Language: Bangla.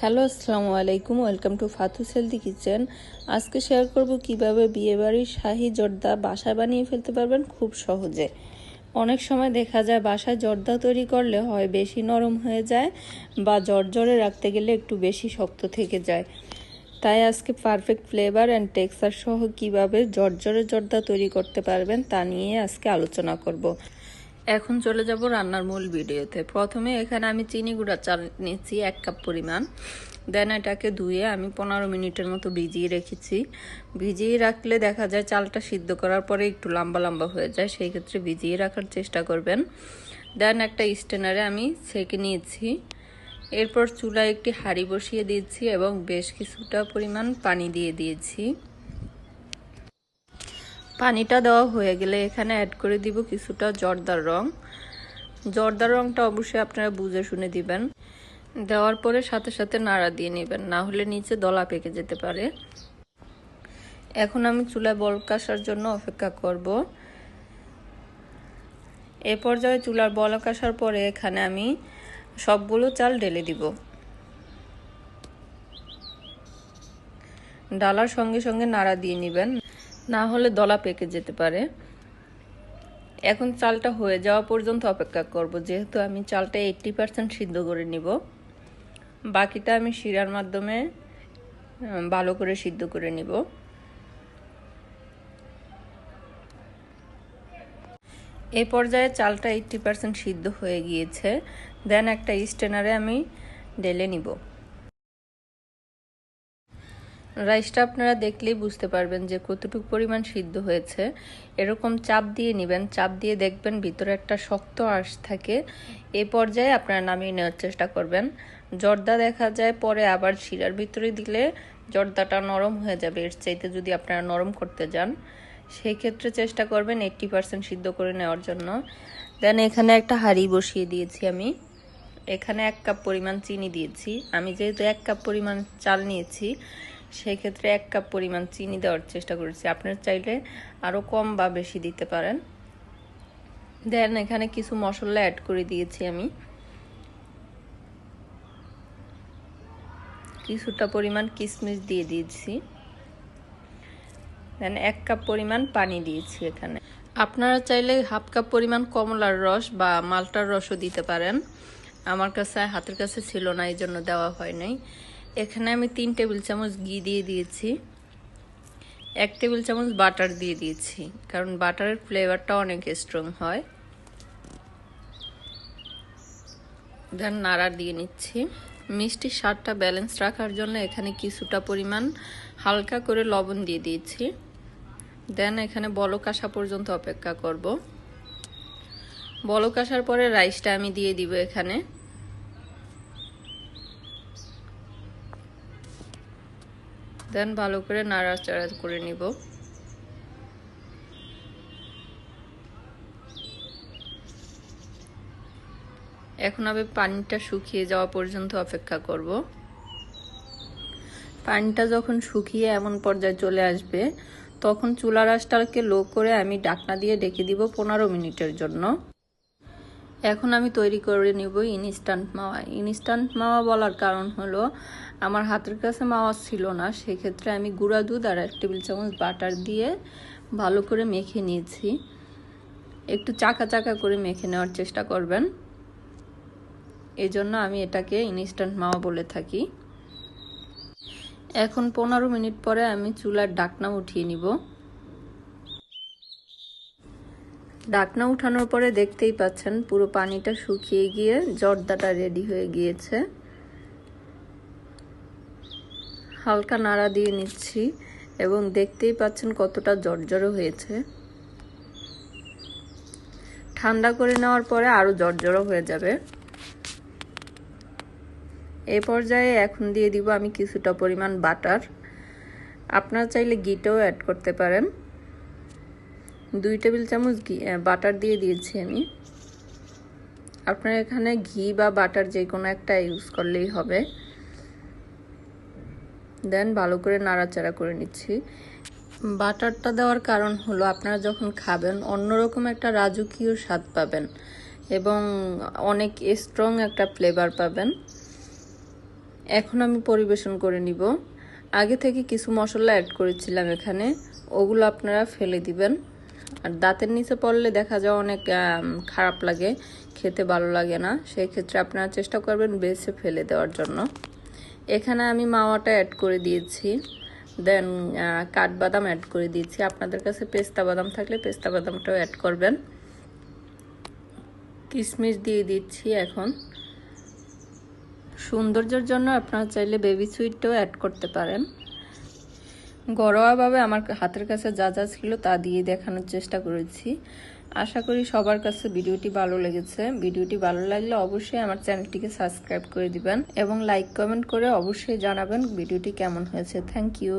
হ্যালো, আসসালামু আলাইকুম। Welcome to Fatu's healthy kitchen. আজকে শেয়ার করব কিভাবে বিয়েবাড়ির শাহি জর্দা বাসায় বানিয়ে ফেলতে পারবেন খুব সহজে। অনেক সময় দেখা যায় বাসায় জর্দা তৈরি করলে হয় বেশি নরম হয়ে যায় বা জর্জরে রাখতে গেলে একটু বেশি শক্ত থেকে যায়। তাই আজকে পারফেক্ট ফ্লেভার অ্যান্ড টেক্সচার সহ কিভাবে জর্জরে জর্দা তৈরি করতে পারবেন তা নিয়ে আজকে আলোচনা করব। এখন চলে যাব রান্নার মূল ভিডিওতে। প্রথমে এখানে আমি চিনি গুঁড়া চাল নিচ্ছি 1 কাপ পরিমাণ। দেন এটাকে ধুয়ে আমি 15 মিনিটের মতো ভিজিয়ে রেখেছি। ভিজিয়ে রাখলে দেখা যায় চালটা সিদ্ধ করার পরে একটু লম্বা লম্বা হয়ে যায়, সেই ক্ষেত্রে ভিজিয়ে রাখার চেষ্টা করবেন। দেন একটা স্ট্রেনারে আমি ছেঁকে নিয়েছি। এরপর চুলায় একটি হাঁড়ি বসিয়ে দিয়েছি এবং বেশ কিছুটা পরিমাণ পানি দিয়ে দিয়েছি। পানিটা দেওয়া হয়ে গেলে এখানে অ্যাড করে দিব কিছুটা জর্দার রং। জর্দার রংটা অবশ্যই আপনারা বুঝে শুনে দিবেন। দেওয়ার পরে সাথে সাথে নাড়া দিয়ে নেবেন, না হলে নিচে দলা পেকে যেতে পারে। এখন আমি চুলায় বলক আসার জন্য অপেক্ষা করব। এ পর্যায়ে চুলার বলক আসার পরে এখানে আমি সবগুলো চাল ঢেলে দিব। ডালার সঙ্গে সঙ্গে নাড়া দিয়ে নেবেন, না হলে দলা পেকে যেতে পারে। এখন চালটা হয়ে যাওয়া পর্যন্ত অপেক্ষা করব, যেহেতু আমি চালটা 80% সিদ্ধ করে নিব। বাকিটা আমি শিরার মাধ্যমে ভালো করে সিদ্ধ করে নিব। এই পর্যায়ে চালটা 80% সিদ্ধ হয়ে গিয়েছে। দেন একটা স্ট্রেনারে আমি ঢেলে নিব। রাইসটা আপনারা দেখলেই বুঝতে পারবেন যে কতটুকু পরিমাণ সিদ্ধ হয়েছে। এরকম চাপ দিয়ে নেবেন, চাপ দিয়ে দেখবেন ভিতরে একটা শক্ত আঁশ থাকে। এই পর্যায়ে আপনারা নামিয়ে নেওয়ার চেষ্টা করবেন। জর্দা দেখা যায় পরে আবার শিরার ভিতরে দিলে জর্দাটা নরম হয়ে যাবে, এর চাইতে যদি আপনারা নরম করতে যান। সেই ক্ষেত্রে চেষ্টা করবেন 80% সিদ্ধ করে নেওয়ার জন্য। দেন এখানে একটা হাঁড়ি বসিয়ে দিয়েছি আমি। এখানে 1 কাপ পরিমাণ চিনি দিয়েছি। আমি যেহেতু 1 কাপ পরিমাণ চাল নিয়েছি, সেই ক্ষেত্রে 1 কাপ পরিমাণ চিনি দেওয়ার চেষ্টা করেছি। আপনারা চাইলে আরও কম বা বেশি দিতে পারেন। দেন এখানে কিছু মশলা অ্যাড করে দিয়েছি আমি। কিছুটা পরিমাণ কিশমিশ দিয়ে দিয়েছি। দেন 1 কাপ পরিমাণ পানি দিয়েছি এখানে। আপনারা চাইলে হাফ কাপ পরিমাণ কমলার রস বা মালটার রসও দিতে পারেন। আমার কাছে হাতের কাছে ছিল না, এই জন্য দেওয়া হয় নাই। এখানে আমি 3 টেবিল চামচ ঘি দিয়ে দিয়েছি। 1 টেবিল চামচ বাটার দিয়ে দিয়েছি, কারণ বাটারের ফ্লেভারটা অনেক স্ট্রং হয়। দেন নাড়া দিয়ে নিচ্ছি। মিষ্টির স্বাদটা ব্যালেন্স রাখার জন্য এখানে কিছুটা পরিমাণ হালকা করে লবণ দিয়ে দিয়েছি। দেন এখানে বলক আসা পর্যন্ত অপেক্ষা করব। বলক আসার পরে রাইসটা আমি দিয়ে দিব এখানে। দেন ভালো করে নাড়াচাড়া করে নিব। এখন আমি পানিটা শুকিয়ে যাওয়া পর্যন্ত অপেক্ষা করব। পানিটা যখন শুকিয়ে এমন পর্যায়ে চলে আসবে, তখন চুলার আঁচটাকে লো করে আমি ঢাকনা দিয়ে ঢেকে দিব 15 মিনিটের জন্য। এখন আমি তৈরি করে নিব ইনস্ট্যান্ট মাওয়া। ইনস্ট্যান্ট মাওয়া বলার কারণ হলো আমার হাতের কাছে মাওয়া ছিল না, সেক্ষেত্রে আমি গুঁড়া দুধ আর 1 টেবিল চামচ বাটার দিয়ে ভালো করে মেখে নিয়েছি। একটু চাকা চাকা করে মেখে নেওয়ার চেষ্টা করবেন, এজন্য আমি এটাকে ইনস্ট্যান্ট মাওয়া বলে থাকি। এখন 15 মিনিট পরে আমি চুলার ঢাকনা উঠিয়ে নিব। ঢাকনা উঠানোর পরে দেখতেই পাচ্ছেন পুরো পানিটা শুকিয়ে গিয়ে জর্দাটা রেডি হয়ে গিয়েছে। হালকা নাড়া দিয়ে নিচ্ছি এবং দেখতেই পাচ্ছেন কতটা জর্জরে হয়েছে। ঠান্ডা করে নেওয়ার পরে আরো জর্জরে হয়ে যাবে। এই পর্যায়ে এখন দিয়ে দিব আমি কিছুটা পরিমাণ বাটার। আপনারা চাইলে ঘিটাও অ্যাড করতে পারেন। 2 টেবিল চামচ বাটার দিয়ে দিয়েছি আমি। আপনারা এখানে ঘি বা বাটার যে কোনো একটা ইউজ করলেই হবে। দেন ভালো করে নাড়াচাড়া করে নিচ্ছি। বাটারটা দেওয়ার কারণ হলো আপনারা যখন খাবেন অন্যরকম একটা রাজকীয় স্বাদ পাবেন এবং অনেক স্ট্রং একটা ফ্লেভার পাবেন। এখন আমি পরিবেশন করে নিব। আগে থেকে কিছু মশলা অ্যাড করেছিলাম এখানে, ওগুলো আপনারা ফেলে দিবেন। আর দাঁতের নিচে পড়লে দেখা যায় অনেক খারাপ লাগে, খেতে ভালো লাগে না, সেই ক্ষেত্রে আপনারা চেষ্টা করবেন বেছে ফেলে দেওয়ার জন্য। এখানে আমি মাওয়াটা অ্যাড করে দিয়েছি, দেন কাঠবাদাম অ্যাড করে দিয়েছি। আপনাদের কাছে পেস্তা বাদাম থাকলে পেস্তা বাদামটাও অ্যাড করবেন। কিশমিশ দিয়ে দিচ্ছি। এখন সৌন্দর্যের জন্য আপনারা চাইলে বেবি সুইটটাও অ্যাড করতে পারেন। ঘরোয়াভাবে আমার হাতের কাছে যা যা ছিল তা দিয়ে দেখানোর চেষ্টা করেছি। আশা করি সবার কাছে ভিডিওটি ভালো লেগেছে। ভিডিওটি ভালো লাগলে অবশ্যই আমার চ্যানেলটিকে সাবস্ক্রাইব করে দিবেন এবং লাইক কমেন্ট করে অবশ্যই জানাবেন ভিডিওটি কেমন হয়েছে। Thank you.